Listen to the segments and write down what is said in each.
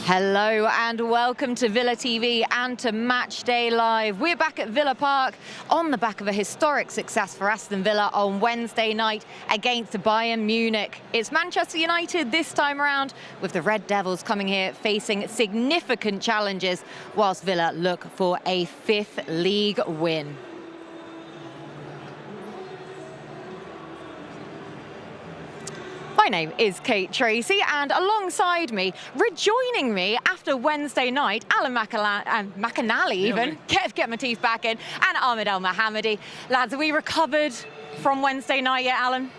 Hello and welcome to Villa TV and to Matchday Live. We're back at Villa Park on the back of a historic success for Aston Villa on Wednesday night against Bayern Munich. It's Manchester United this time around, with the Red Devils coming here facing significant challenges whilst Villa look for a fifth league win. My name is Kate Tracey, and alongside me, rejoining me after Wednesday night, McInally even, get my teeth back in, and Ahmed Elmohamady. Lads, are we recovered from Wednesday night yet, Alan?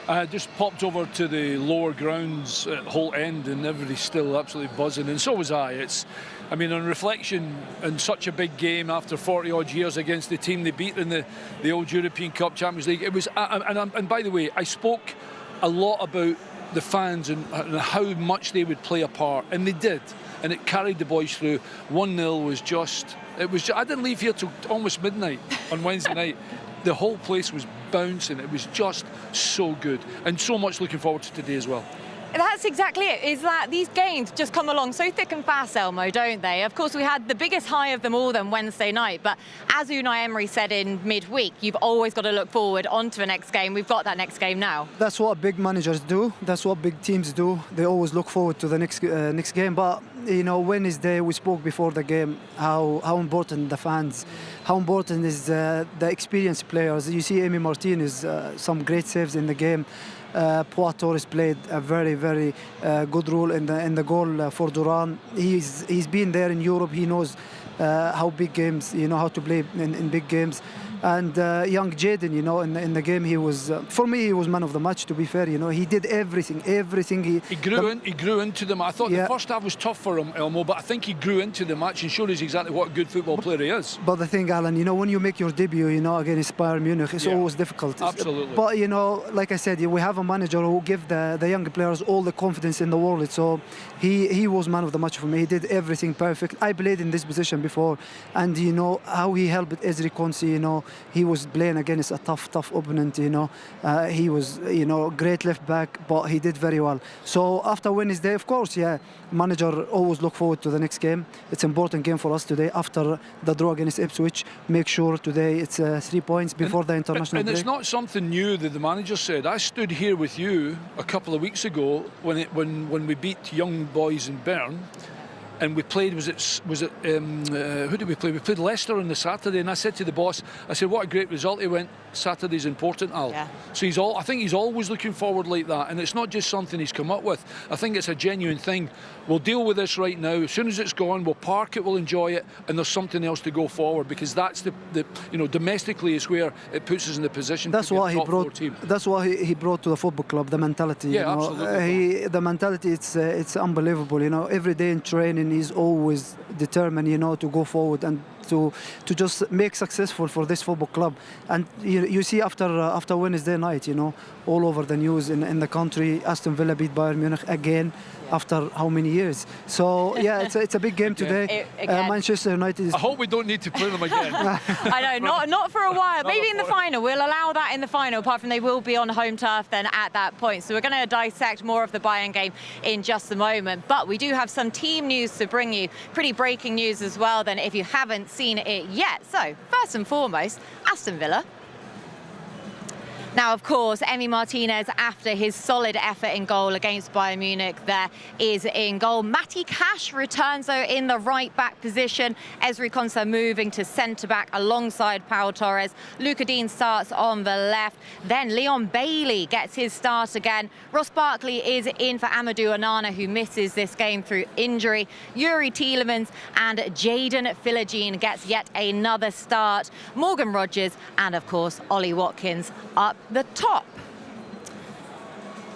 I just popped over to the lower grounds at Holt End and everybody's still absolutely buzzing, and so was I. I mean, on reflection, in such a big game after 40-odd years against the team they beat in the old European Cup Champions League, it was, and by the way, I spoke a lot about the fans and how much they would play a part, and they did, and it carried the boys through. 1-0 was just, I didn't leave here till almost midnight on Wednesday night. The whole place was bouncing. It was just so good, and so much looking forward to today as well. That's exactly it, is that these games just come along so thick and fast, Elmo, don't they? Of course, we had the biggest high of them all then Wednesday night, but as Unai Emery said in midweek, you've always got to look forward onto the next game. We've got that next game now. That's what big managers do. That's what big teams do. They always look forward to the next game. But, you know, Wednesday, we spoke before the game how important the fans, how important is the experienced players. You see Emi Martinez, some great saves in the game. Pau Torres played a very good role in the goal for Duran. He's been there in Europe. He knows how big games, you know, how to play in big games. And young Jadon, you know, in the game, he was, for me, he was man of the match, to be fair. You know, he did everything. He grew into them. I thought the first half was tough for him, Elmo, but I think he grew into the match and showed us exactly what a good football player he is. But the thing, Alan, you know, when you make your debut, you know, against Bayern Munich, it's always difficult. Absolutely. But, you know, like I said, we have a manager who give the young players all the confidence in the world. So he was man of the match for me. He did everything perfect. I played in this position before, and, you know, how he helped Ezri Konsa, you know, he was playing against a tough opponent, you know. He was, you know, great left back, but he did very well. So after Wednesday, of course, manager always look forward to the next game. It's an important game for us today. After the draw against Ipswich, make sure today it's 3 points before the international break. And it's not something new that the manager said. I stood here with you a couple of weeks ago when we beat Young Boys in Bern. And we played, who did we play? We played Leicester on the Saturday, and I said to the boss, I said, what a great result. He went, Saturday's important, Al. Yeah. So I think he's always looking forward like that, and it's not just something he's come up with. I think it's a genuine thing. We'll deal with this right now. As soon as it's gone, we'll park it, we'll enjoy it, and there's something else to go forward, because that's the you know, domestically is where it puts us in the position to be a top four team. That's what he brought to the football club, the mentality. Yeah, you know? absolutely. The mentality, it's unbelievable. You know, every day in training, he's always determined, you know, to go forward and to just make successful for this football club. And you see after Wednesday night, you know, all over the news in the country, Aston Villa beat Bayern Munich again. After how many years? So yeah, it's a big game today. Manchester United. I hope we don't need to play them again. I know, not for a while. Maybe in the final. We'll allow that in the final. Apart from they will be on home turf then at that point. So we're going to dissect more of the Bayern game in just a moment. But we do have some team news to bring you. Pretty breaking news as well. Then, if you haven't seen it yet. So first and foremost, Aston Villa. Now, of course, Emi Martinez, after his solid effort in goal against Bayern Munich, there is in goal. Matty Cash returns, though, in the right-back position. Ezri Konsa moving to centre-back alongside Pau Torres. Luca Dean starts on the left. Then Leon Bailey gets his start again. Ross Barkley is in for Amadou Onana, who misses this game through injury. Yuri Tielemans and Jadon Philogene gets yet another start. Morgan Rogers and, of course, Ollie Watkins up the top.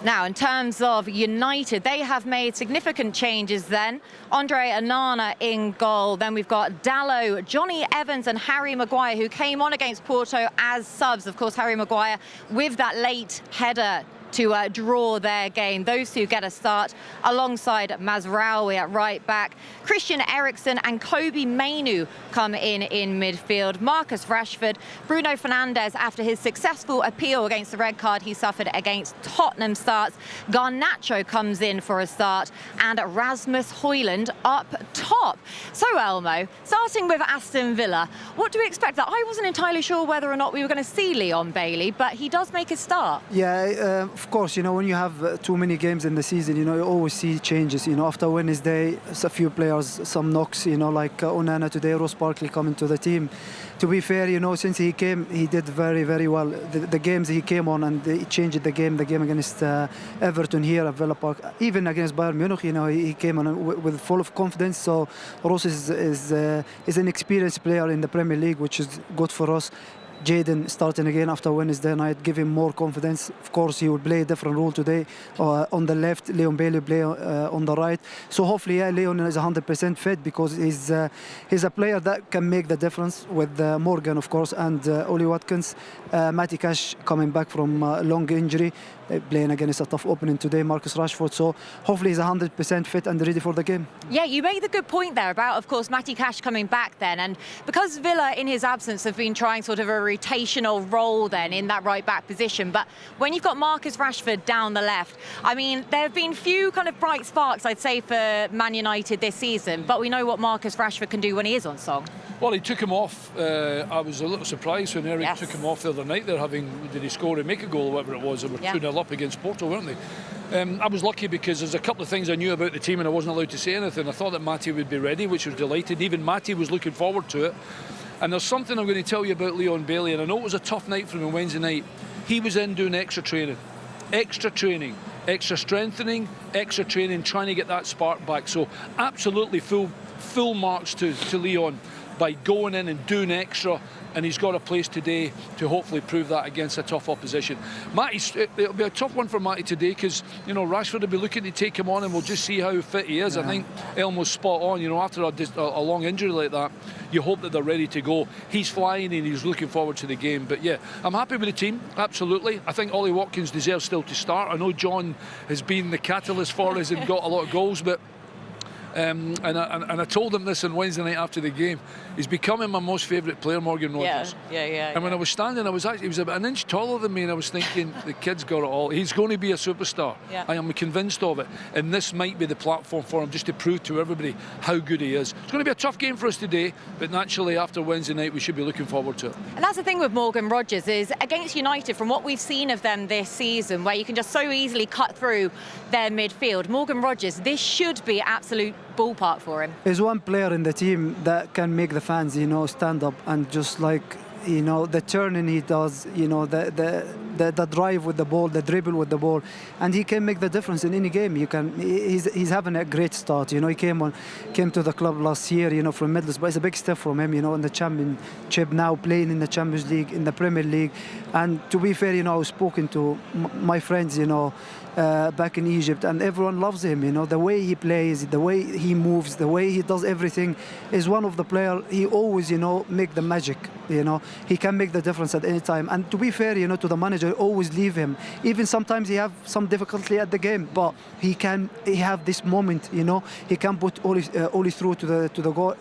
Now, in terms of United, they have made significant changes then. Andre Onana in goal. Then we've got Dalot, Johnny Evans and Harry Maguire, who came on against Porto as subs. Of course, Harry Maguire with that late header to draw their game. Those two get a start alongside Mazraoui at right back. Christian Eriksen and Kobe Mainoo come in midfield. Marcus Rashford, Bruno Fernandes, after his successful appeal against the red card he suffered against Tottenham, starts. Garnacho comes in for a start, and Rasmus Højlund up top. So Elmo, starting with Aston Villa, what do we expect? I wasn't entirely sure whether or not we were going to see Leon Bailey, but he does make a start. Yeah, of course, when you have too many games in the season, you always see changes. After Wednesday, a few players, some knocks, like Onana today, Ross Barkley coming to the team. To be fair, since he came, he did very, very well. The games he came on, and he changed the game against Everton here at Villa Park, even against Bayern Munich, he came on with full of confidence. So Ross is an experienced player in the Premier League, which is good for us. Jadon starting again after Wednesday night, give him more confidence. Of course, he will play a different role today. On the left, Leon Bailey play on the right. So hopefully, Leon is 100% fit, because he's a player that can make the difference with Morgan, of course, and Oli Watkins. Matty Cash coming back from long injury, playing against a tough opening today, Marcus Rashford. So hopefully he's 100% fit and ready for the game. Yeah, you made the good point there about, of course, Matty Cash coming back then. And because Villa, in his absence, have been trying sort of a rotational role then in that right-back position. But when you've got Marcus Rashford down the left, I mean, there have been few kind of bright sparks, I'd say, for Man United this season. But we know what Marcus Rashford can do when he is on song. Well, he took him off. I was a little surprised when Eric took him off the other night. Did he score and make a goal or whatever it was? They were 2-0 up against Porto, weren't they? I was lucky because there's a couple of things I knew about the team and I wasn't allowed to say anything. I thought that Matty would be ready, which was delighted. Even Matty was looking forward to it. And there's something I'm going to tell you about Leon Bailey, and I know it was a tough night for him on Wednesday night. He was in doing extra training, extra strengthening, extra training, trying to get that spark back. So absolutely full marks to Leon by going in and doing extra, and he's got a place today to hopefully prove that against a tough opposition. It'll be a tough one for Matty today, because Rashford will be looking to take him on, and we'll just see how fit he is. I think Elmo's spot on. After a long injury like that, you hope that they're ready to go. He's flying and he's looking forward to the game. But yeah, I'm happy with the team, absolutely. I think Ollie Watkins deserves still to start. I know John has been the catalyst for us and got a lot of goals, but and I told him this on Wednesday night after the game. He's becoming my most favourite player, Morgan Rogers. Yeah. And when I was standing, he was about an inch taller than me, and I was thinking, the kid's got it all. He's going to be a superstar. I am convinced of it. And this might be the platform for him, just to prove to everybody how good he is. It's going to be a tough game for us today, but naturally after Wednesday night, we should be looking forward to it. And that's the thing with Morgan Rogers, is against United, from what we've seen of them this season, where you can just so easily cut through their midfield, Morgan Rogers, this should be absolute ballpark for him. There's one player in the team that can make the fans, stand up, and just like, the turning he does, the drive with the ball, the dribble with the ball, and he can make the difference in any game. He's having a great start. He came to the club last year, from Middlesbrough, but it's a big step from him, in the Championship, now playing in the Champions League, in the Premier League. And to be fair, I was spoken to my friends, back in Egypt, and everyone loves him. The way he plays, the way he moves, the way he does everything is one of the players. He always, make the magic. He can make the difference at any time. And to be fair, to the manager, always leave him. Even sometimes he have some difficulty at the game, but he have this moment. He can put Oli through to the goal.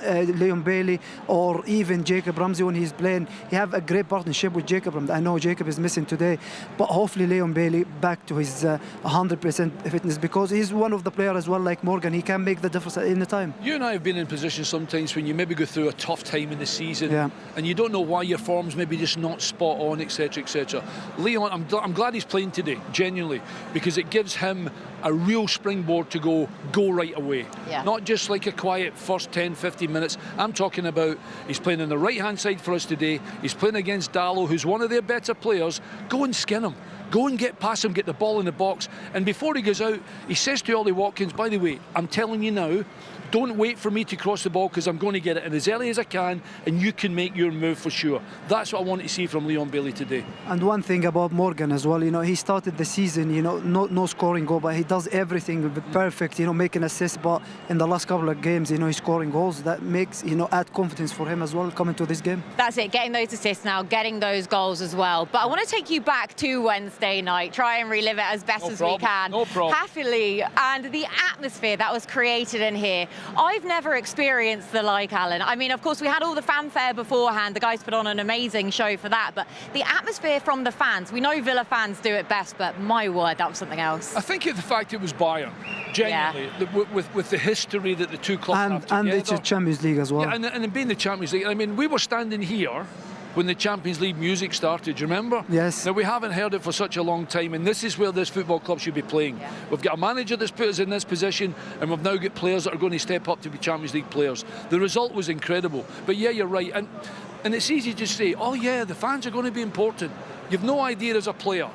Leon Bailey or even Jacob Ramsey when he's playing. He have a great partnership with Jacob Ramsey. I know Jacob is missing today, but hopefully Leon Bailey back to his 100% fitness, because he's one of the players as well, like Morgan. He can make the difference at any time. You and I have been in positions sometimes when you maybe go through a tough time in the season, and you don't know why your form's maybe just not spot on, etc, etc. Leon, I'm glad he's playing today, genuinely, because it gives him a real springboard to go right away. Not just like a quiet first 10-15 minutes. I'm talking about he's playing on the right hand side for us today. He's playing against Dallo, who's one of their better players. Go and skin him. Go and get past him, get the ball in the box. And before he goes out, he says to Ollie Watkins, by the way, I'm telling you now, don't wait for me to cross the ball, because I'm going to get it in as early as I can, and you can make your move for sure. That's what I want to see from Leon Bailey today. And one thing about Morgan as well, he started the season, no scoring goal, but he does everything perfect, making assists. But in the last couple of games, he's scoring goals. That makes, add confidence for him as well coming to this game. That's it, getting those assists now, getting those goals as well. But I want to take you back to Wednesday Day night. Try and relive it as best as we can. No problem. Happily. And the atmosphere that was created in here, I've never experienced the like, Alan. I mean, of course, we had all the fanfare beforehand. The guys put on an amazing show for that. But the atmosphere from the fans, we know Villa fans do it best, but my word, that was something else. I think the fact it was Bayern, genuinely, with the history that the two clubs have together. And it's a Champions League as well. Yeah, and being the Champions League, I mean, we were standing here when the Champions League music started, do you remember? Yes. Now, we haven't heard it for such a long time, and this is where this football club should be playing. Yeah. We've got a manager that's put us in this position, and we've now got players that are going to step up to be Champions League players. The result was incredible. But yeah, you're right. And it's easy to say, oh yeah, the fans are going to be important. You've no idea as a player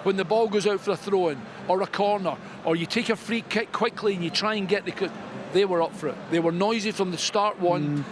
when the ball goes out for a throw-in or a corner, or you take a free kick quickly and you try and get the... They were up for it. They were noisy from the start and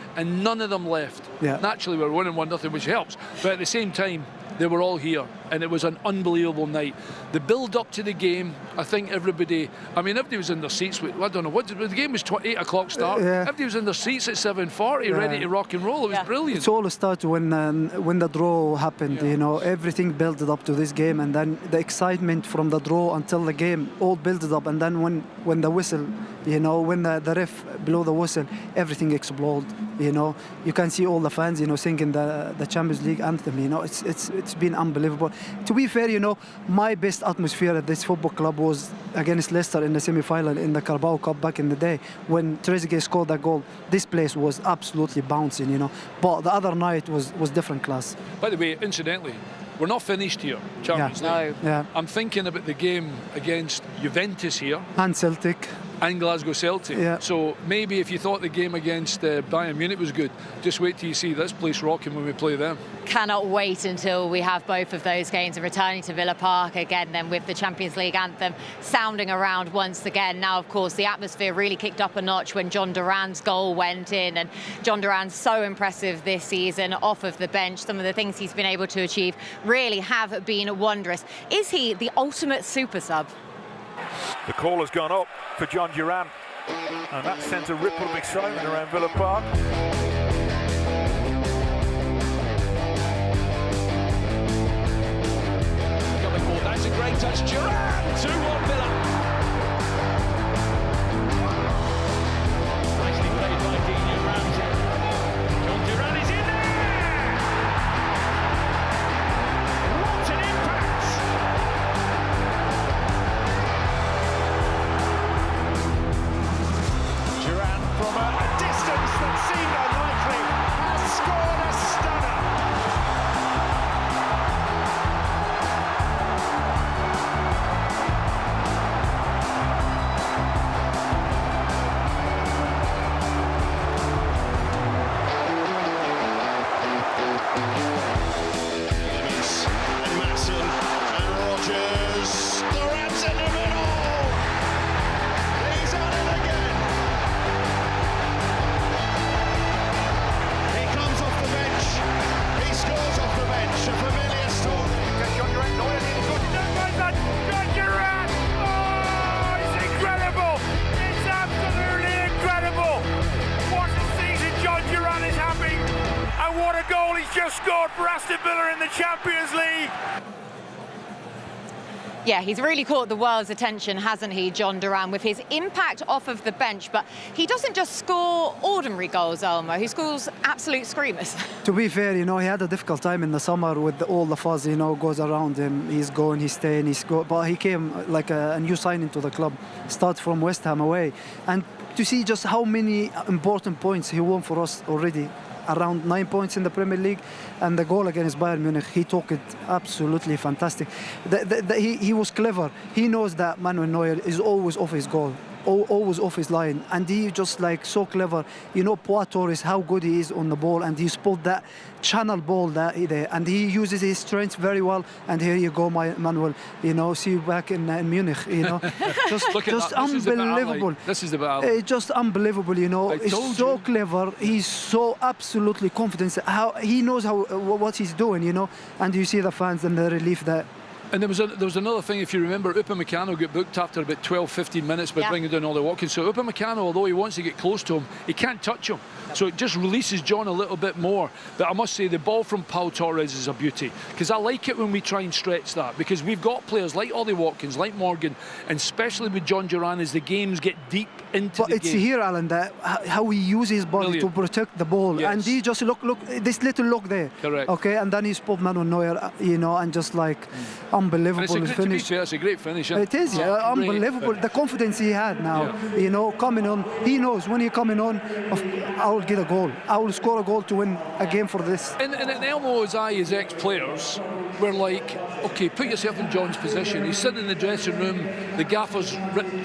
none of them left. Yeah. Naturally, we were winning 1-0, which helps. But at the same time, they were all here, and it was an unbelievable night. The build-up to the game, I think everybody was in their seats. I don't know, the game was 8 o'clock start. Everybody was in their seats at 7:40, ready to rock and roll. It was brilliant. It all started when the draw happened. You know, everything built up to this game, and then the excitement from the draw until the game all built up, and then when the whistle, you know, when the ref blew the whistle, everything exploded. You know, you can see all the fans, you know, singing the Champions League anthem. You know, it's been unbelievable. To be fair, you know, my best atmosphere at this football club was against Leicester in the semi-final in the Carabao Cup back in the day when Tracey scored that goal. This place was absolutely bouncing, you know. But the other night was different class. By the way, incidentally, we're not finished here, Champions League. No. Yeah. I'm thinking about the game against Juventus here. And Celtic. And Glasgow Celtic. Yeah. So maybe if you thought the game against Bayern Munich was good, just wait till you see this place rocking when we play them. Cannot wait until we have both of those games and returning to Villa Park again then with the Champions League anthem sounding around once again. Now, of course, the atmosphere really kicked up a notch when John Duran's goal went in, and John Duran's so impressive this season off of the bench. Some of the things he's been able to achieve really have been wondrous. Is he the ultimate super sub? The call has gone up for John Duran, and that sends a ripple of excitement around Villa Park. That's a great touch, Duran! 2-1 Villa. Nicely played by Dino Ramsey. John Duran is in there! What an impact! Duran from a distance that seemed unlikely has scored a stunner. Just scored for Aston Villa in the Champions League. Yeah, he's really caught the world's attention, hasn't he, John Duran, with his impact off of the bench. But he doesn't just score ordinary goals, Elmo. He scores absolute screamers. To be fair, you know, he had a difficult time in the summer with all the fuzz, you know, goes around him. He's going, he's staying, he's going. But he came like a new signing to the club, starts from West Ham away. And to see just how many important points he won for us already. Around 9 points in the Premier League, and the goal against Bayern Munich, he took it absolutely fantastic. He was clever. He knows that Manuel Neuer is always off his goal, always off his line, and he just like so clever. You know, Pau Torres, how good he is on the ball, and he spotted that channel ball there, and he uses his strength very well. And here you go, Manuel. You know, see you back in Munich. You know, just unbelievable. This is the battle. Just unbelievable. You know, he's so clever. He's so absolutely confident. How he knows what he's doing. You know, and you see the fans and the relief that. And there was another thing, if you remember, Upamecano got booked after about 12-15 minutes by bringing down Ollie Watkins. So Upamecano, although he wants to get close to him, he can't touch him. So it just releases John a little bit more. But I must say, the ball from Pau Torres is a beauty, because I like it when we try and stretch that, because we've got players like Ollie Watkins, like Morgan, and especially with John Duran, as the games get deep into but the it's game. here, Alan, that how he uses his body to protect the ball. Yes. And he just look this little look there. Correct. Okay, and then he spot man on Neuer, you know, and just like unbelievable And finish. to be fair, it's a great finish. It is, yeah, unbelievable. The confidence he had now, you know, coming on. He knows when he's coming on, I will get a goal. I will score a goal to win a game for this. And Elmo's eye, as ex-players, were like, okay, put yourself in John's position. He's sitting in the dressing room, the gaffer's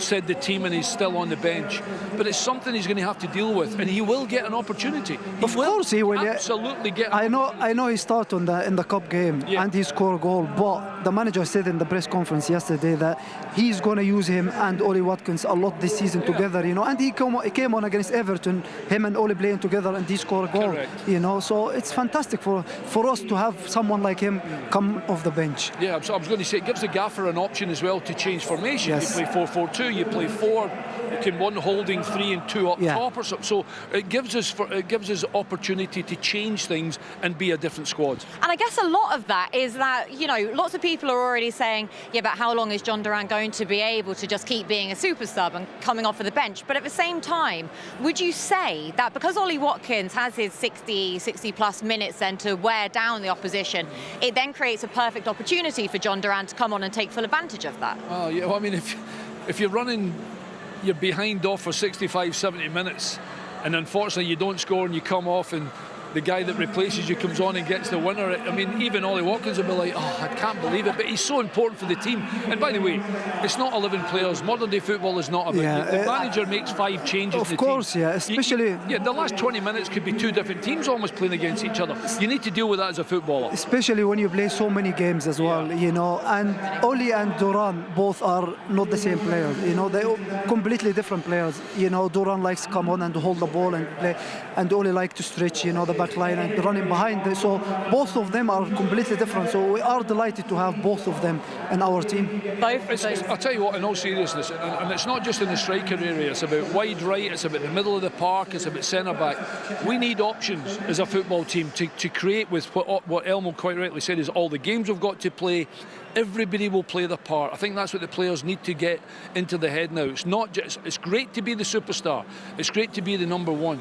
said the team, and he's still on the bench. But it's something he's going to have to deal with, and he will get an opportunity. Of course he will. Absolutely get. I know he started in the cup game and he scored a goal, but the manager said in the press conference yesterday that he's going to use him and Ollie Watkins a lot this season together, you know. And he came on against Everton, him and Ollie playing together, and he scored a goal. Correct. You know, so it's fantastic for us to have someone like him come off the bench. Yeah, I was going to say, it gives the gaffer an option as well to change formation. Yes. You play 4-4-2, you play 4, you can one holding 3 and 2 up top or something. So it gives us opportunity to change things and be a different squad. And I guess a lot of that is that, you know, lots of people are already saying, yeah, but how long is John Duran going to be able to just keep being a super sub and coming off of the bench? But at the same time, would you say that because Ollie Watkins has his 60 plus minutes then to wear down the opposition, it then creates a perfect opportunity for John Duran to come on and take full advantage of that? Oh, yeah, well, I mean, if you're running, you're behind off for 65, 70 minutes, and unfortunately you don't score and you come off and the guy that replaces you comes on and gets the winner. I mean, even Ollie Watkins will be like, oh, I can't believe it, but he's so important for the team. And by the way, it's not 11 players. Modern day football is not about the manager makes 5 changes in the team. Of course, especially... the last 20 minutes could be 2 different teams almost playing against each other. You need to deal with that as a footballer. Especially when you play so many games as well, you know. And Ollie and Duran both are not the same players, you know. They're completely different players. You know, Duran likes to come on and hold the ball and play, and Ollie likes to stretch, you know, the back line and running behind. So both of them are completely different. So we are delighted to have both of them in our team. I'll tell you what, in all seriousness, and it's not just in the striker area, it's about wide right, it's about the middle of the park, it's about centre back. We need options as a football team to create with what Elmo quite rightly said is all the games we've got to play. Everybody will play their part. I think that's what the players need to get into the head now. It's not just, it's great to be the superstar, it's great to be the number one,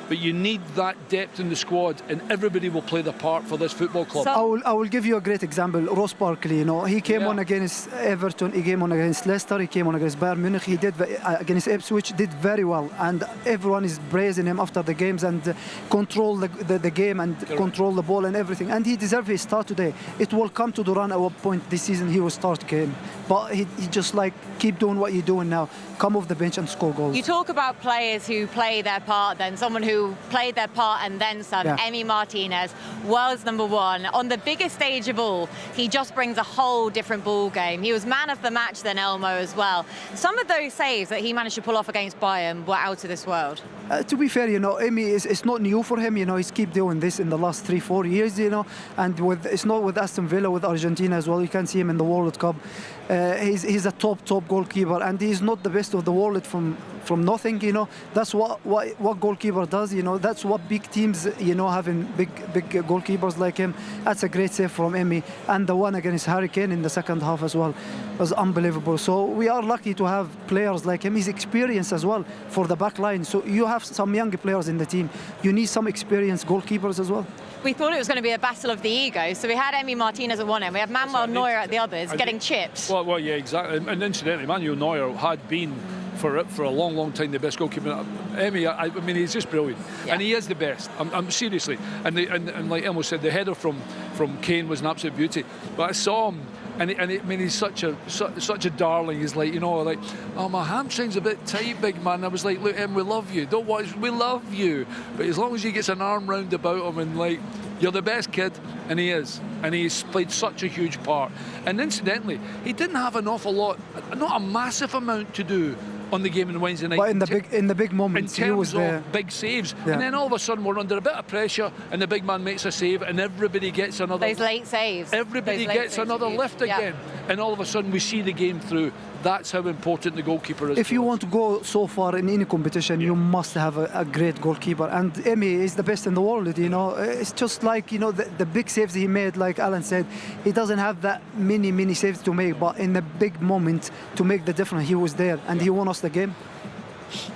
but you need that depth in the squad, and everybody will play their part for this football club. So I will give you a great example. Ross Barkley, you know, he came on against Everton, he came on against Leicester, he came on against Bayern Munich, he did against Ipswich, did very well, and everyone is praising him after the games and control the game and control the ball and everything, and he deserves his start today. It will come to Duran at one point this season he will start game, but he just like keep doing what you're doing now, come off the bench and score goals. You talk about players who play their part, then someone who played their part and then some. Emi Martinez, world's #1 on the biggest stage of all. He just brings a whole different ball game. He was man of the match then, Elmo, as well. Some of those saves that he managed to pull off against Bayern were out of this world. To be fair, you know, Emi it's not new for him. You know, he's keep doing this in the last 3-4 years. You know, and it's not with Aston Villa, with Argentina as well. You can see him in the World Cup. He's a top goalkeeper, and he's not the best of the world from nothing. You know, that's what goalkeeper does. You know, that's what big teams, you know, having big goalkeepers like him. That's a great save from Emi, and the one against Harry Kane in the second half as well was unbelievable. So we are lucky to have players like him. He's experienced as well for the back line. So you have some young players in the team. You need some experienced goalkeepers as well. We thought it was going to be a battle of the egos. So we had Emi Martinez at one end, we had Manuel Neuer at the others, getting chipped. Well, yeah, exactly. And incidentally, Manuel Neuer had been for a long time the best goalkeeper. Emi, I mean, he's just brilliant, and he is the best. I'm seriously, and like Elmo said, the header from Kane was an absolute beauty. But I saw him. And I mean, he's such a darling. He's like, you know, like, oh, my hamstring's a bit tight, big man. I was like, look, Em, we love you. Don't worry, we love you. But as long as he gets an arm round about him and like, you're the best kid, and he is. And he's played such a huge part. And incidentally, he didn't have an awful lot, not a massive amount to do on the game on Wednesday night. But in the big moments, in he was terms there. of big saves, Yeah. and then all of a sudden we're under a bit of pressure, and the big man makes a save, and everybody gets another. Those late saves. Everybody gets another lift again, and all of a sudden we see the game through. That's how important the goalkeeper is. If you want to go so far in any competition, you must have a great goalkeeper. And Emi is the best in the world, you know. It's just like, you know, the big saves he made, like Alan said, he doesn't have that many saves to make, but in the big moment to make the difference, he was there and he won us the game.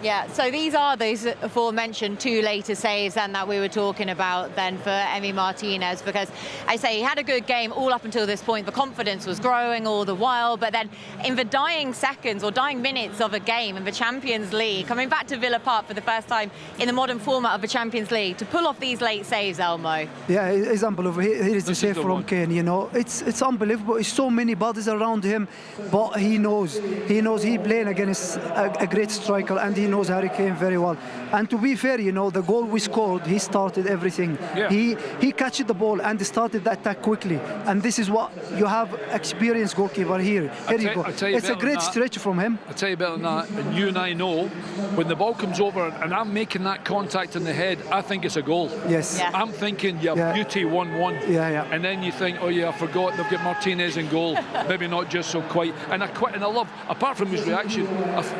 Yeah, so these are those aforementioned 2 later saves then that we were talking about then for Emi Martinez, because I say he had a good game all up until this point. The confidence was growing all the while, but then in the dying seconds or dying minutes of a game in the Champions League, coming back to Villa Park for the first time in the modern format of the Champions League, to pull off these late saves, Elmo. Yeah, it's unbelievable. Here is the save from Kane, you know. It's unbelievable. It's so many bodies around him, but he knows he playing against a great striker, and he knows Harry Kane very well. And to be fair, you know, the goal we scored, he started everything. Yeah. He catched the ball and started the attack quickly. And this is what you have, experienced goalkeeper here. Here you go. It's a great stretch from him. I'll tell you better than that, and you and I know, when the ball comes over and I'm making that contact in the head, I think it's a goal. Yes. Yeah. I'm thinking, beauty, 1-1. Yeah. And then you think, oh yeah, I forgot, they've got Martinez in goal. Maybe not just so quite. And I love, apart from his reaction,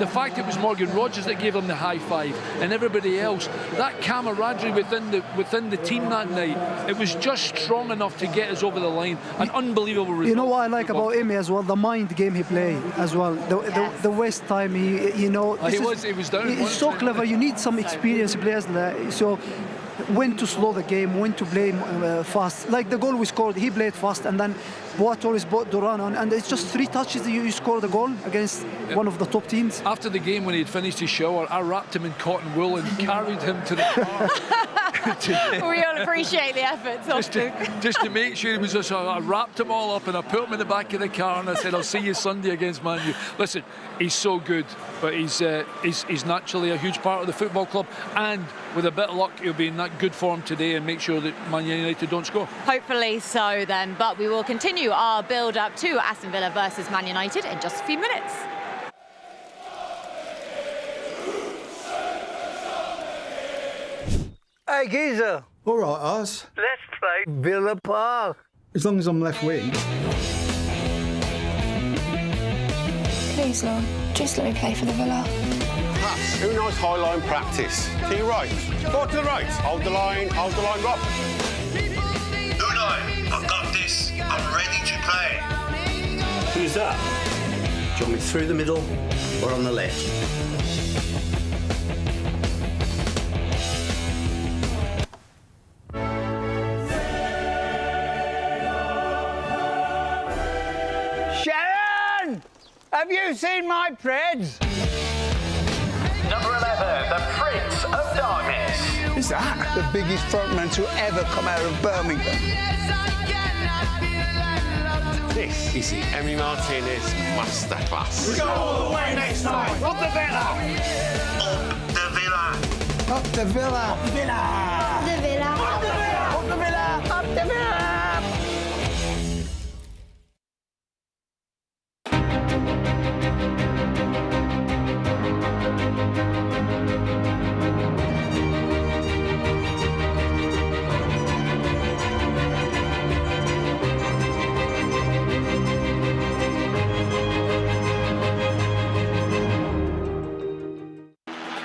the fact it was Morgan Rogers that gave him the high five, and everybody else, that camaraderie within the team that night, it was just strong enough to get us over the line. An unbelievable result. You know what I like about Emi as well? The mind game he played as well. The waste time, he was down. He's so clever. You need some experienced players there. So when to slow the game, when to play fast. Like the goal we scored, he played fast, and then Boato is brought Duran on, and it's just 3 touches you score the goal against one of the top teams. After the game, when he'd finished his shower, I wrapped him in cotton wool and carried him to the car. We all appreciate the efforts. just to make sure he was just, I wrapped him all up and I put him in the back of the car and I said, I'll see you Sunday against Man U. Listen, he's so good, but he's naturally a huge part of the football club, and with a bit of luck, he'll be in that good form today and make sure that Man United don't score. Hopefully so then, but we will continue our build-up to Aston Villa versus Man United in just a few minutes. Hey, geezer. All right, Oz. Let's play Villa Park. As long as I'm left wing. Please, Lord, just let me play for the Villa. Pass. Do nice high line practice. To your right. Go to the right. Hold the line, Rob. Unai, I've got this. I'm ready to play. Who's that? Do you want me through the middle or on the left? Sharon! Have you seen my Preds? Number 11, the Prince of Darkness. Who's that? The biggest frontman to ever come out of Birmingham. This is the Emi Martinez masterclass. We go all the way next time. Up the Villa! Up the Villa. Up the Villa! Up the Villa! The Villa. Up the Villa! Up the Villa! Up the Villa!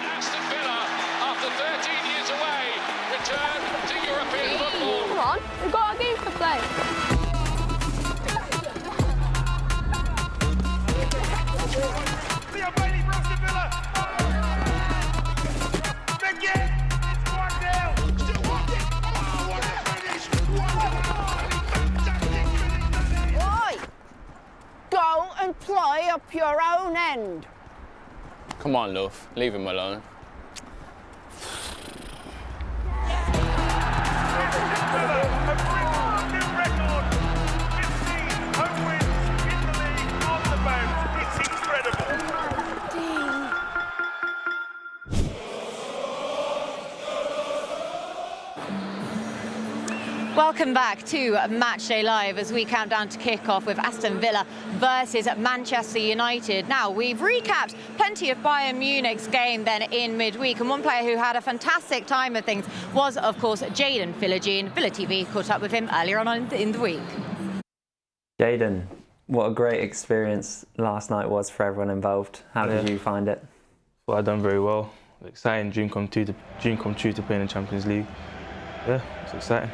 Aston Villa, after 13 years away, return to European football. Come on, we've got our game to play. Leo Bailey for Aston Villa. Again, it's 1-0. Still walking. Oh, what a finish. What a fantastic finish. Oi! Go and play up your own end. Come on, love. Leave him alone. Welcome Welcome back to Matchday Live as we count down to kick-off with Aston Villa versus Manchester United. Now, we've recapped plenty of Bayern Munich's game then in midweek, and one player who had a fantastic time of things was, of course, Jayden Philogene. Villa TV caught up with him earlier on in the week. Jayden, what a great experience last night was for everyone involved. How did you find it? Well, I've done very well. Exciting, dream come true to play in the Champions League. Yeah, it's exciting.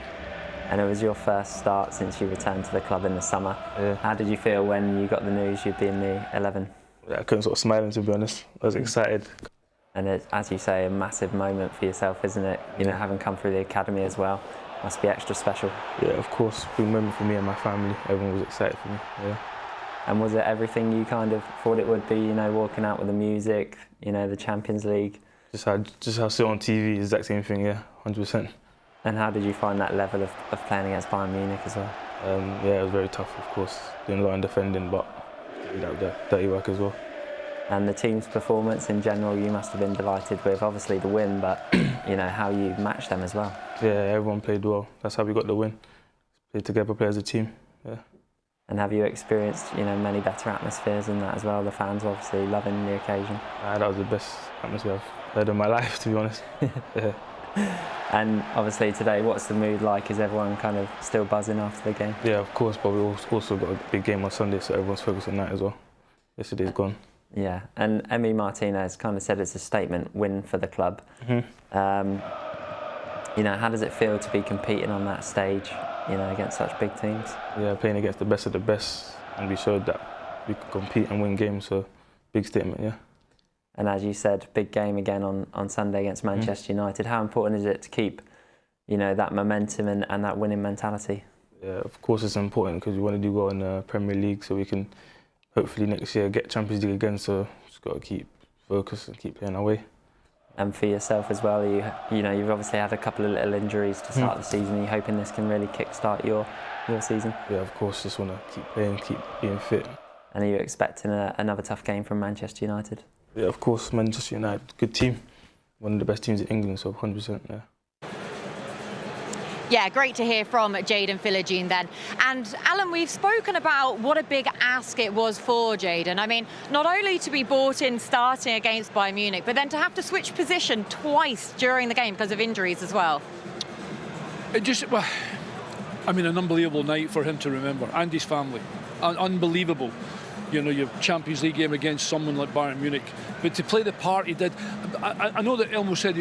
And it was your first start since you returned to the club in the summer. Yeah. How did you feel when you got the news you'd be in the 11? Yeah, I couldn't sort of smile, to be honest. I was excited. And it's, as you say, a massive moment for yourself, isn't it? You know, having come through the academy as well. Must be extra special. Yeah, of course. Big moment for me and my family. Everyone was excited for me. Yeah. And was it everything you kind of thought it would be, you know, walking out with the music, you know, the Champions League? Just how I saw on TV, exact same thing, yeah, 100%. And how did you find that level of playing against Bayern Munich as well? Yeah, it was very tough, of course. Doing a lot in defending, but that dirty work as well. And the team's performance in general, you must have been delighted with. Obviously the win, but you know how you matched them as well. Yeah, everyone played well. That's how we got the win. Played together, play as a team. Yeah. And have you experienced, you know, many better atmospheres than that as well? The fans obviously loving the occasion. That was the best atmosphere I've heard in my life, to be honest. Yeah. And obviously today, what's the mood like? Is everyone kind of still buzzing after the game? Yeah, of course, but we've also got a big game on Sunday, so everyone's focused on that as well. Yesterday's gone. Yeah, and Emi Martinez kind of said it's a statement win for the club. Mm-hmm. You know, how does it feel to be competing on that stage, you know, against such big teams? Yeah, playing against the best of the best, and we showed that we could compete and win games, so big statement, yeah. And as you said, big game again on Sunday against Manchester United. How important is it to keep, you know, that momentum and that winning mentality? Yeah, of course it's important because we want to do well in the Premier League so we can hopefully next year get Champions League again, so just got to keep focused and keep playing our way. And for yourself as well, you know, you've obviously had a couple of little injuries to start the season. Are you hoping this can really kick-start your season? Yeah, of course, just want to keep playing, keep being fit. And are you expecting another tough game from Manchester United? Yeah, of course, Manchester United, good team. One of the best teams in England, so 100%, yeah. Yeah, great to hear from Jayden Philogene then. And Alan, we've spoken about what a big ask it was for Jayden. I mean, not only to be brought in starting against Bayern Munich, but then to have to switch position twice during the game because of injuries as well. It just, well, I mean, an unbelievable night for him to remember, and his family. Unbelievable. You know, your Champions League game against someone like Bayern Munich. But to play the part he did, I know that Elmo said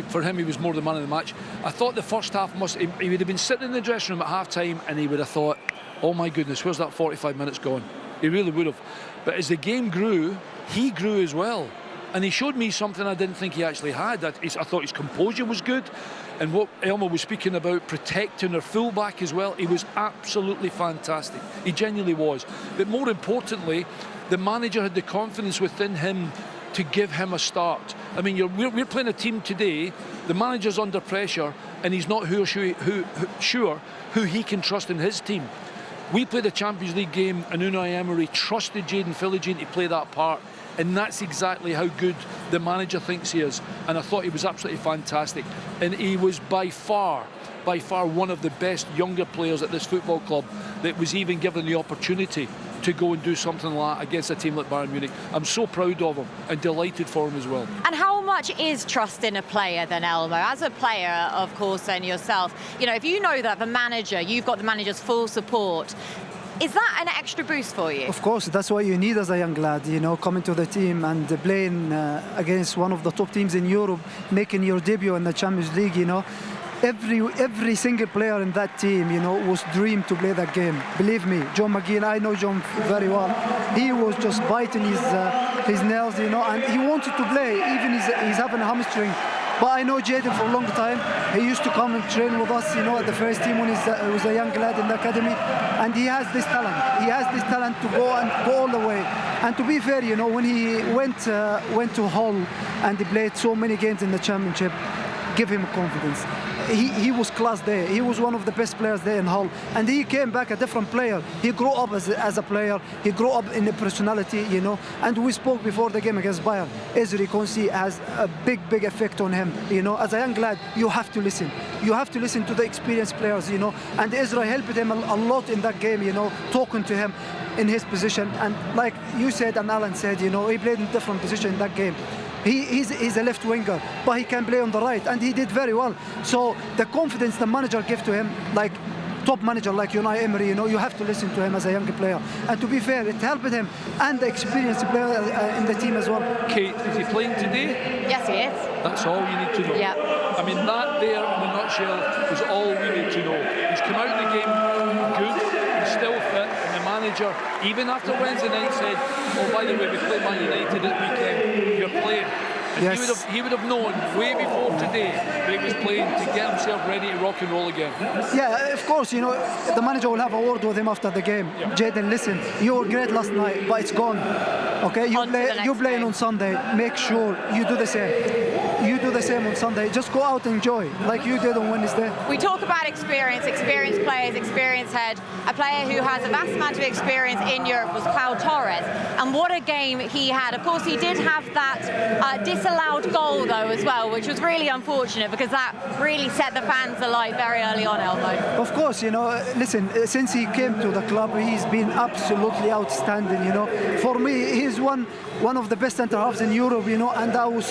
for him he was more the man of the match. I thought the first half he would have been sitting in the dressing room at half-time and he would have thought, oh my goodness, where's that 45 minutes gone? He really would have. But as the game grew, he grew as well. And he showed me something I didn't think he actually had. I thought his composure was good. And what Elmo was speaking about, protecting their fullback as well, he was absolutely fantastic. He genuinely was. But more importantly, the manager had the confidence within him to give him a start. I mean, we're playing a team today, the manager's under pressure, and he's not sure who he can trust in his team. We played a Champions League game, and Unai Emery trusted Jayden Philogene to play that part. And that's exactly how good the manager thinks he is. And I thought he was absolutely fantastic. And he was by far one of the best younger players at this football club that was even given the opportunity to go and do something like that against a team like Bayern Munich. I'm so proud of him and delighted for him as well. And how much is trust in a player then, Elmo? As a player, of course, and yourself, you know, if you know that the manager, you've got the manager's full support, is that an extra boost for you? Of course, that's what you need as a young lad, you know, coming to the team and playing against one of the top teams in Europe, making your debut in the Champions League, you know. Every single player in that team, you know, was dreamed to play that game. Believe me, John McInally, I know John very well. He was just biting his nails, you know, and he wanted to play, even he's having a hamstring. But I know Jayden for a long time. He used to come and train with us, you know, at the first team when he was a young lad in the academy. And he has this talent. He has this talent to go all the way. And to be fair, you know, when he went to Hull and he played so many games in the Championship, give him confidence. he was class there. He was one of the best players there in Hull, and he came back a different player. He grew up as a player. He grew up in a personality, you know. And we spoke before the game against Bayern. Ezri Konsi has a big effect on him, you know. As a young lad, you have to listen. You have to listen to the experienced players, you know. And Ezra helped him a lot in that game, you know, talking to him in his position. And like you said and Alan said, you know, he played in different position in that game. He's a left winger, but he can play on the right, and he did very well. So the confidence the manager gave to him, like top manager like Unai Emery, you know, you have to listen to him as a young player. And to be fair, it helped him and the experienced player in the team as well. Kate, is he playing today? Yes, he is. That's all you need to know. Yep. I mean, that there in a nutshell was all we need to know. He's come out of the game good, he's still fit, and the manager, even after Wednesday night, said, oh, by the way, we play Man United at weekend, you're playing. And yes. he would have known way before today that he was playing to get himself ready to rock and roll again. Yeah, of course, you know, the manager will have a word with him after the game. Yeah. Jayden, listen, you were great last night, but it's gone. Okay, you're playing on Sunday. Make sure you do the same. You do the same on Sunday. Just go out and enjoy, like you did on Wednesday. We talk about experience, experienced players, experienced head. A player who has a vast amount of experience in Europe was Pau Torres. And what a game he had. Of course, he did have that disallowed goal, though, as well, which was really unfortunate because that really set the fans alight very early on, Elmo. Of course, you know, listen, since he came to the club, he's been absolutely outstanding, you know. For me, he's one of the best centre-halves in Europe, you know, and I was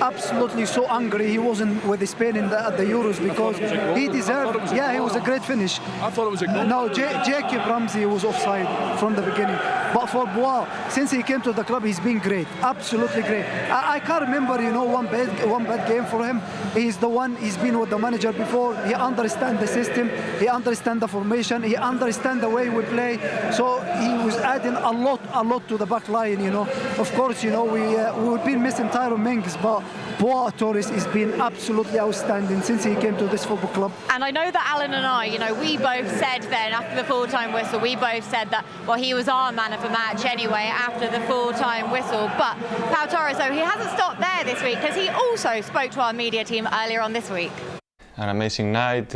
absolutely so angry he wasn't with Spain at the Euros because he deserved. Yeah, it was a great finish. I thought it was a goal. No, Jacob Ramsey was offside from the beginning. But for Bois, since he came to the club, he's been great, absolutely great. I can't remember, you know, one bad game for him. He's been with the manager before. He understands the system, he understands the formation, he understands the way we play. So he was adding a lot to the back line, you know. Of course, you know, we've been missing Tyrone Mings, but Pau Torres has been absolutely outstanding since he came to this football club. And I know that Alan and I, you know, we both said then after the full-time whistle, we both said that, well, he was our man of the match anyway after the full-time whistle. But Pau Torres, though, he hasn't stopped there this week because he also spoke to our media team earlier on this week. An amazing night.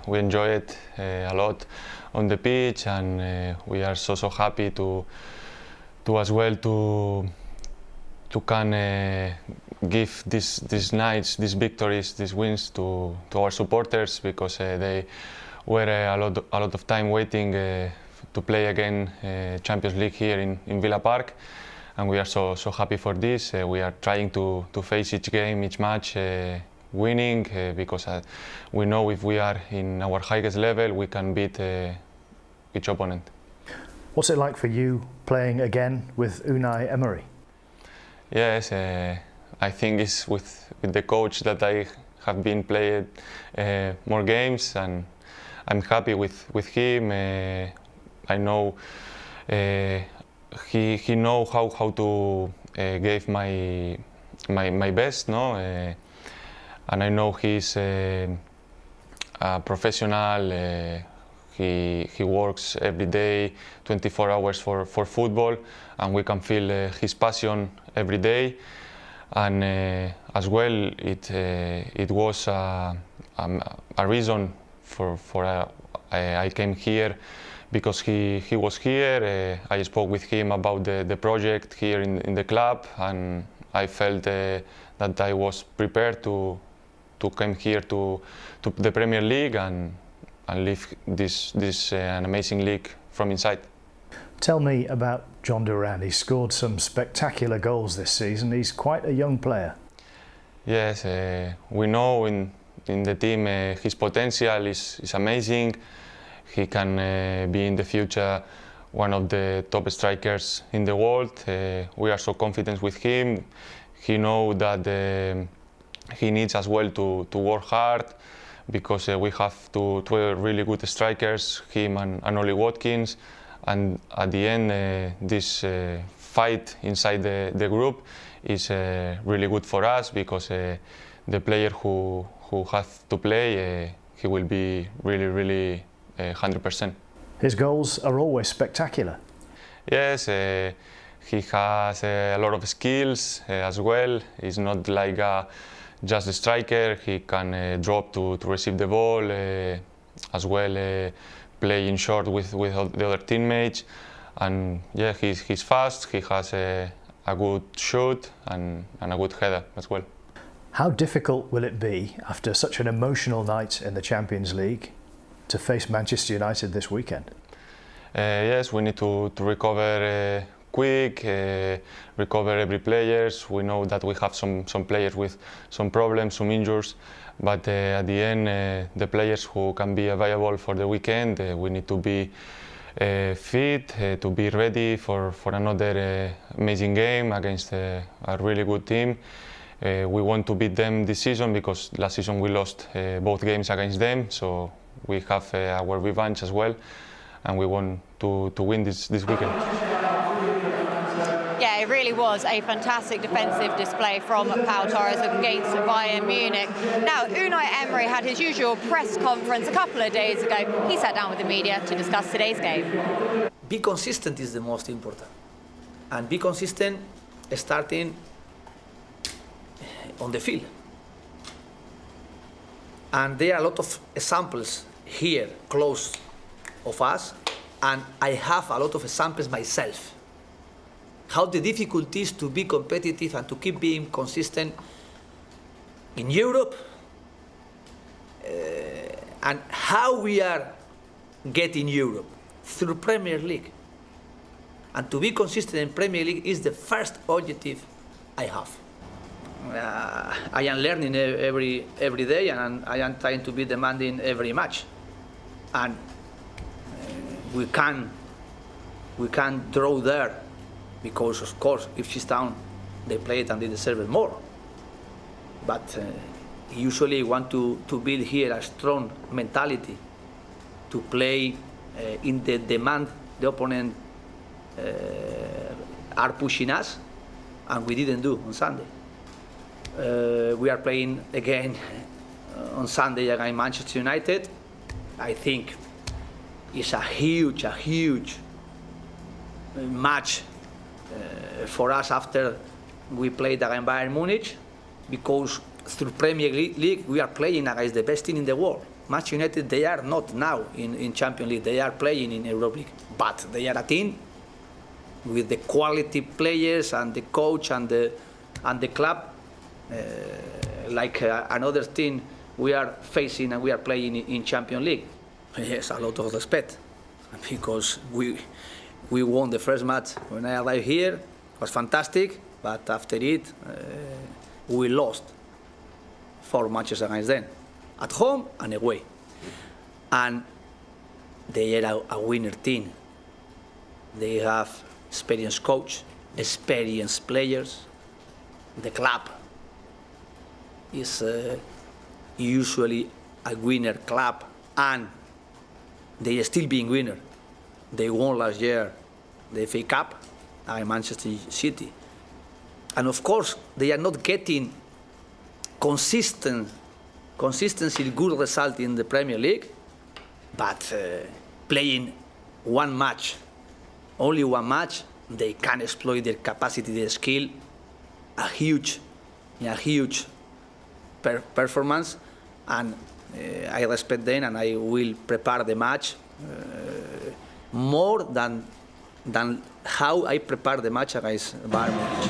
We enjoyed it a lot on the pitch, and we are so happy to as well to can give these nights, these victories, these wins to our supporters, because they were a lot of time waiting to play again Champions League here in Villa Park, and we are so happy for this. We are trying to face each game, each match, winning, because we know if we are in our highest level, we can beat each opponent. What's it like for you playing again with Unai Emery? Yes, I think it's with the coach that I have been playing more games, and I'm happy with him. I know he know how to give my best, no, and I know he's a professional. He works every day, 24 hours for football, and we can feel his passion every day. And as well, it was a reason for I came here, because he was here. I spoke with him about the project here in the club, and I felt that I was prepared to come here to the Premier League and live this an amazing league from inside. Tell me about John Duran. He scored some spectacular goals this season. He's quite a young player. Yes, we know in the team his potential is amazing. He can be in the future one of the top strikers in the world. We are so confident with him. He knows that he needs as well to work hard, because we have two really good strikers, him and Ollie Watkins, and at the end this fight inside the group is really good for us, because the player who has to play, he will be really 100%. His goals are always spectacular. Yes, he has a lot of skills as well. He's not like a just a striker. He can drop to receive the ball, as well play in short with the other teammates. And yeah, he's fast. He has a good shot and a good header as well. How difficult will it be after such an emotional night in the Champions League to face Manchester United this weekend? Yes, we need to recover quick, recover every players. We know that we have some players with some problems, some injuries, but at the end, the players who can be available for the weekend, we need to be fit, to be ready for another amazing game against a really good team. We want to beat them this season because last season we lost both games against them, so we have our revenge as well, and we want to win this weekend. Yeah, it really was a fantastic defensive display from Pau Torres against Bayern Munich. Now, Unai Emery had his usual press conference a couple of days ago. He sat down with the media to discuss today's game. Be consistent is the most important. And be consistent starting on the field. And there are a lot of examples here close of us, and I have a lot of examples myself. How the difficulty is to be competitive and to keep being consistent in Europe, and how we are getting Europe through Premier League. And to be consistent in Premier League is the first objective I have. I am learning every day, and I am trying to be demanding every match. And we can draw there, because of course if she's down, they play it and they deserve it more. But usually want to build here a strong mentality to play in the demand the opponent are pushing us, and we didn't do on Sunday. We are playing again on Sunday against Manchester United. I think it's a huge match for us after we played against Bayern Munich, because through Premier League we are playing against the best team in the world. Manchester United, they are not now in Champions League, they are playing in Europa League, but they are a team with the quality players and the coach and the club, like another team we are facing and we are playing in Champions League. Yes, a lot of respect, because we won the first match when I arrived here. It was fantastic, but after it we lost 4 matches against them, at home and away. And they are a winner team. They have experienced coach, experienced players. The club is usually a winner club, and they are still being winner. They won last year the FA Cup at Manchester City. And of course, they are not getting consistency, good result in the Premier League, but playing one match, only one match, they can exploit their capacity, their skill, a huge performance, and I respect them, and I will prepare the match more than how I prepare the match against Bayern Munich.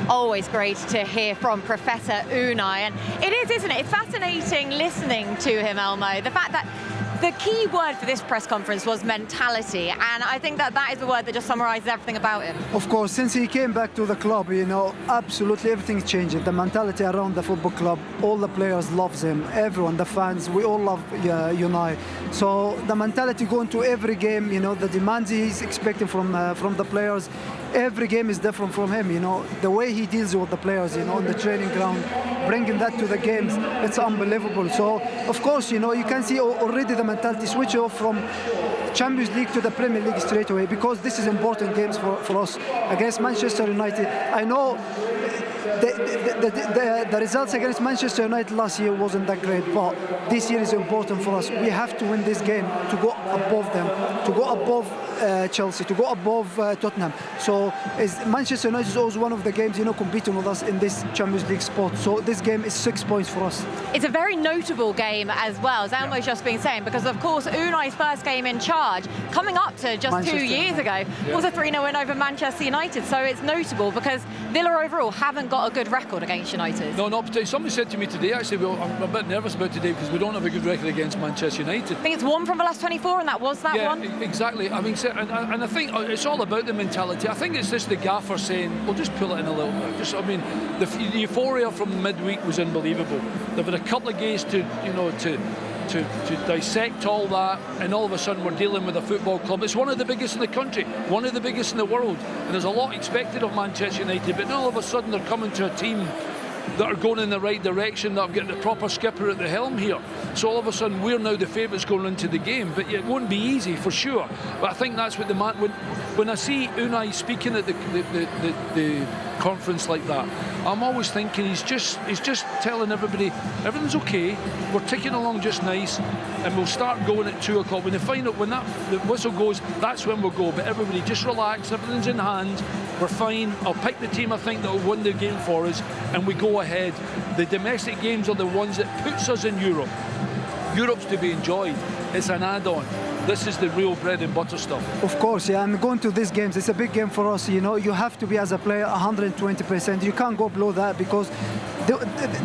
Always great to hear from Professor Unai, and it is, isn't it? It's fascinating listening to him, Elmo. The fact that the key word for this press conference was mentality, and I think that is the word that just summarises everything about him. Of course, since he came back to the club, you know, absolutely everything's changed. The mentality around the football club, all the players loves him, everyone, the fans, we all love Unai. So the mentality going to every game, you know, the demands he's expecting from the players, every game is different from him, you know. The way he deals with the players, you know, on the training ground, bringing that to the games, it's unbelievable. So, of course, you know, you can see already the mentality switch off from Champions League to the Premier League straight away, because this is important games for us against Manchester United. I know the results against Manchester United last year wasn't that great, but this year is important for us. We have to win this game to go above them, to go above Chelsea, to go above Tottenham. So Manchester United is always one of the games, competing with us in this Champions League spot. So this game is 6 points for us. It's a very notable game as well, as Elmo's just been saying, because of course Unai's first game in charge, coming up to just Manchester 2 years ago, was a 3-0 win over Manchester United. So it's notable because Villa overall haven't got a good record against United. No, not today. Somebody said to me today, actually, well, I'm a bit nervous about today because we don't have a good record against Manchester United. I think it's 1 from the last 24, and that was that one. Yeah, exactly. I mean, and I think it's all about the mentality. I think it's just the gaffer saying, "We'll just pull it in a little bit." I mean, the euphoria from midweek was unbelievable. They've had a couple of games to dissect all that, and all of a sudden we're dealing with a football club. It's one of the biggest in the country, one of the biggest in the world, and there's a lot expected of Manchester United. But now all of a sudden they're coming to a team that are going in the right direction, that have got the proper skipper at the helm here. So all of a sudden we're now the favourites going into the game. But it won't be easy for sure. But I think that's what the man. When I see Unai speaking at the conference like that, I'm always thinking he's just telling everybody everything's okay. We're ticking along just nice, and we'll start going at 2 o'clock. When the whistle goes, that's when we'll go. But everybody just relax. Everything's in hand. We're fine. I'll pick the team I think that will win the game for us, and we go ahead. The domestic games are the ones that puts us in Europe. Europe's to be enjoyed. It's an add-on. This is the real bread and butter stuff. Of course, yeah. And going to these games, it's a big game for us. You have to be, as a player, 120%. You can't go below that because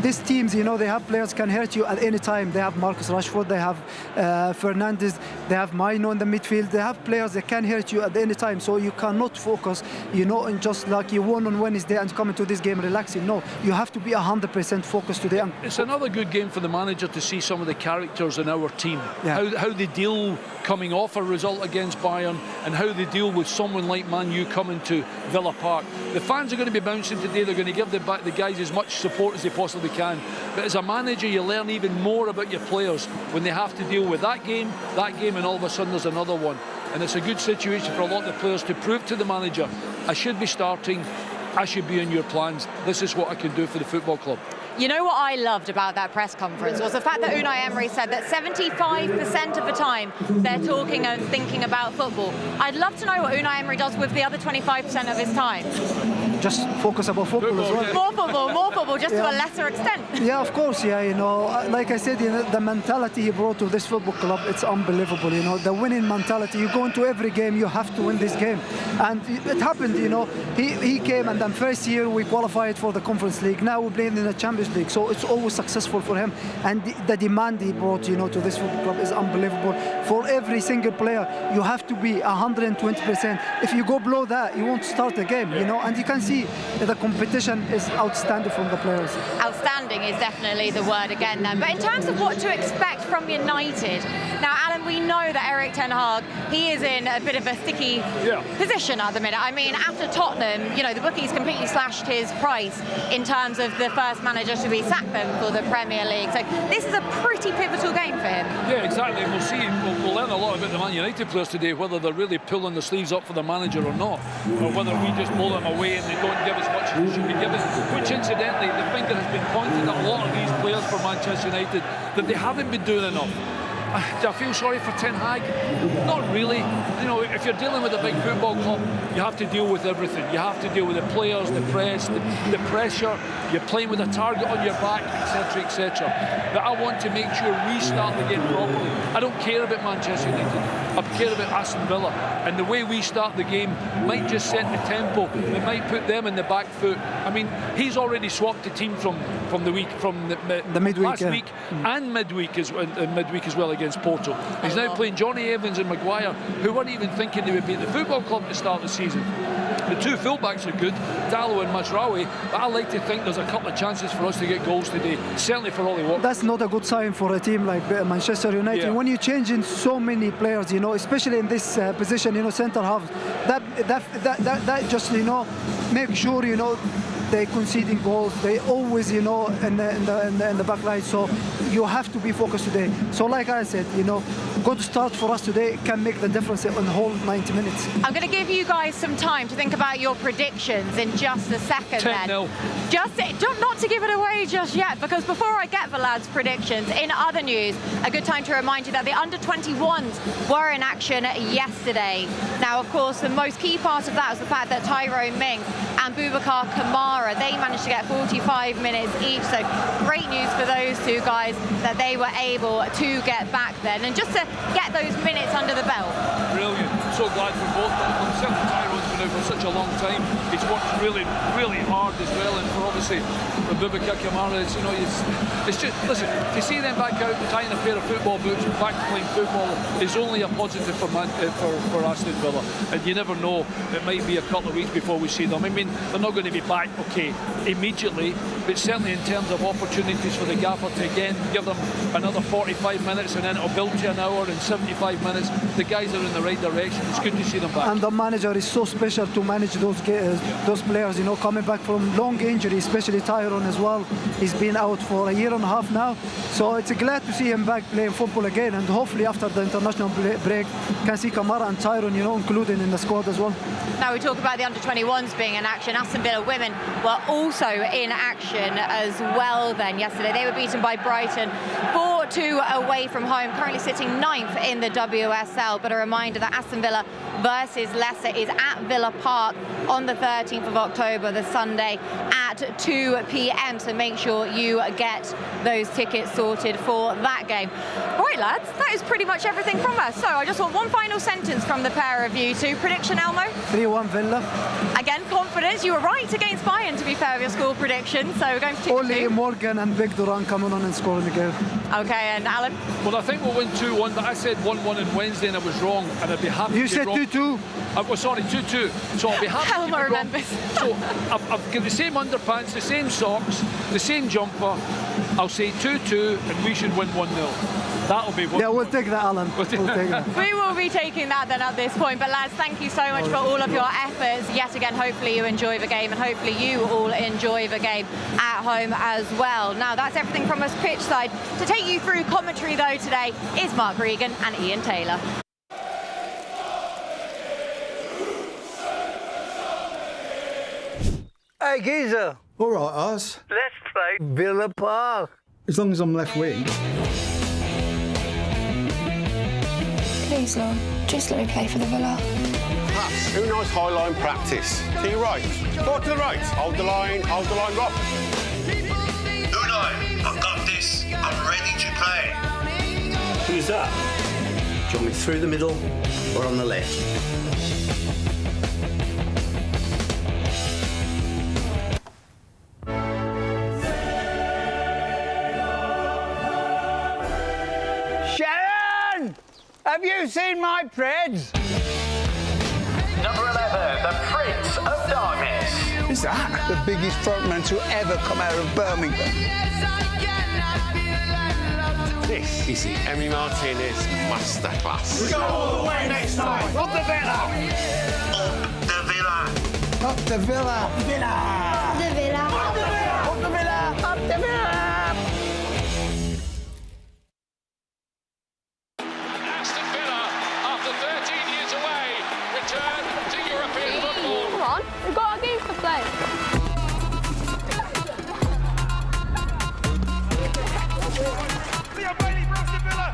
these teams, they have players can hurt you at any time. They have Marcus Rashford, they have Fernandes, they have Maino in the midfield. They have players that can hurt you at any time. So you cannot focus, and just like you won on Wednesday and come into this game relaxing. No, you have to be 100% focused today. It's another good game for the manager to see some of the characters in our team. Yeah. How they deal coming off a result against Bayern, and how they deal with someone like Man U coming to Villa Park. The fans are going to be bouncing today. They're going to give the guys as much support as they possibly can. But as a manager, you learn even more about your players when they have to deal with that game, and all of a sudden there's another one. And it's a good situation for a lot of the players to prove to the manager, I should be starting, I should be in your plans. This is what I can do for the football club. You know what I loved about that press conference was the fact that Unai Emery said that 75% of the time they're talking and thinking about football. I'd love to know what Unai Emery does with the other 25% of his time. Just focus about football as well. More football, just to a lesser extent. Yeah, of course, yeah. Like I said, the mentality he brought to this football club, it's unbelievable. The winning mentality. You go into every game, you have to win this game, and it happened. He came, and then first year we qualified for the Conference League. Now we're playing in the Champions League, so it's always successful for him. And the demand he brought, to this football club is unbelievable. For every single player, you have to be 120%. If you go below that, you won't start the game. And you can see the competition is outstanding from the players. Outstanding is definitely the word again then. But in terms of what to expect from United, now Alan, we know that Erik ten Hag, he is in a bit of a sticky position at the minute. I mean, after Tottenham, the bookies completely slashed his price in terms of the first manager to be sacked then for the Premier League. So this is a pretty pivotal game for him. Yeah, exactly. We'll see. We'll learn a lot about the Man United players today, whether they're really pulling the sleeves up for the manager or not, or whether we just blow them away and they don't give as much as they should be given. Which, incidentally, the finger has been pointed at a lot of these players for Manchester United that they haven't been doing enough. Do I feel sorry for Ten Hag? Not really. If you're dealing with a big football club, you have to deal with everything. You have to deal with the players, the press, the pressure. You're playing with a target on your back, etc., etc. But I want to make sure we start the game properly. I don't care about Manchester United. I care about Aston Villa. And the way we start the game might just set the tempo. It might put them in the back foot. I mean, he's already swapped the team from the midweek, last week and midweek as well against Porto. He's now playing Johnny Evans and Maguire, who weren't even thinking they would be at the football club to start the season. The two fullbacks are good, Dalot and Mazraoui, but I like to think there's a couple of chances for us to get goals today, certainly for Ollie Watkins. That's not a good sign for a team like Manchester United. Yeah. When you change in so many players, especially in this position, centre half, that just, make sure, they conceding goals. They always, you know, in the back line. So you have to be focused today. So like I said, you know, good start for us today can make the difference in the whole 90 minutes. I'm going to give you guys some time to think about your predictions in just a second. 10-0. Not to give it away just yet, because before I get the lads' predictions, in other news, a good time to remind you that the under-21s were in action yesterday. Now, of course, the most key part of that was the fact that Tyrone Mings and Boubacar Kamara, they managed to get 45 minutes each. So great news for those two guys that they were able to get back then and just to get those minutes under the belt. Brilliant. So glad for both of them. Certainly Tyrone's been out for such a long time. He's worked really, really hard as well, and for obviously Boubacar Kamara, it's, you know, it's just, listen, to see them back out tying a pair of football boots and back playing football is only a positive for Aston Villa, and you never know, it might be a couple of weeks before we see them. I mean, they're not going to be back, okay, immediately, but certainly in terms of opportunities for the gaffer to again give them another 45 minutes and then it'll build to an hour and 75 minutes. The guys are in the right direction. It's good to see them back. And the manager is so special to manage those players, you know, coming back from long injury, especially Tyrone as well. He's been out for a year and a half now, so it's glad to see him back playing football again, and hopefully after the international break can see Kamara and Tyrone, you know, included in the squad as well. Now we talk about the under-21s being in action. Aston Villa women were also in action as well then yesterday. They were beaten by Brighton 4-2 away from home, currently sitting 9th in the WSL. But a reminder that Aston Villa versus Leicester is at Villa Park on the 13th of October, the Sunday at 2 p.m. So make sure you get those tickets sorted for that game. Right, lads, that is pretty much everything from us. So I just want one final sentence from the pair of you two. Prediction, Elmo? 3-1 Villa. Again, confidence. You were right against Bayern, to be fair, with your score prediction. So we're going for 2-2. Only Morgan and Big Duran coming on and scoring the goal. Okay, and Alan? Well, I think we'll win 2-1, but I said 1-1 on Wednesday and I was wrong, and I'd be happy You to said be wrong. 2-2. Sorry, 2-2. So I'll be happy to be wrong. Remembers. So I've got the same underpants, the same socks, the same jumper. I'll say 2-2 and we should win 1-0. That'll be what. Yeah, we'll take that, Alan. We'll take that. We will be taking that then at this point. But lads, thank you so much for all of your efforts. Yet again, hopefully you enjoy the game, and hopefully you all enjoy the game at home as well. Now, that's everything from us pitchside. To take you through commentary though today is Mark Regan and Ian Taylor. Hey, geezer. All right, Oz. Let's play Villa Park. As long as I'm left wing. Please, Lord, just let me play for the Villa. Pass. Do nice high line practice. To your right. Go to the right. Hold the line, Rob. Unai, I've got this. I'm ready to play. Who's that? Do you want me through the middle or on the left? Sharon! Have you seen my Preds? Number 11, the Prince of Darkness. Who's that? The biggest frontman to ever come out of Birmingham. This is the Emmy Martinez Masterclass. We go all the way next time. Up the Villa! Up the Villa. Up the Villa! Up the Villa! The Villa. Up the Villa! Up the Villa! Up the Villa! Aston Villa, after 13 years away, return to European football. Come on, we've got our games to play. Leo Bailey for Aston Villa.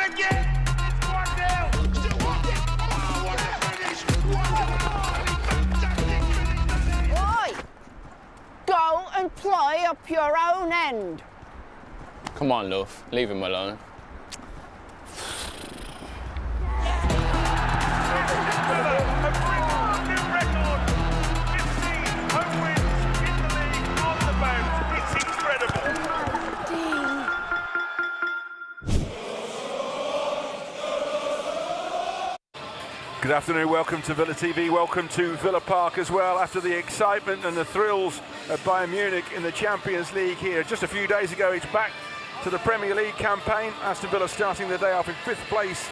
Again, it's 1-0. Still walking. Oh, what a finish. Fantastic finish. Oi! Go and play up your own end. Come on, love. Leave him alone. Good afternoon, welcome to Villa TV, welcome to Villa Park as well. After the excitement and the thrills at Bayern Munich in the Champions League here. Just a few days ago, it's back to the Premier League campaign. Aston Villa starting the day off in 5th place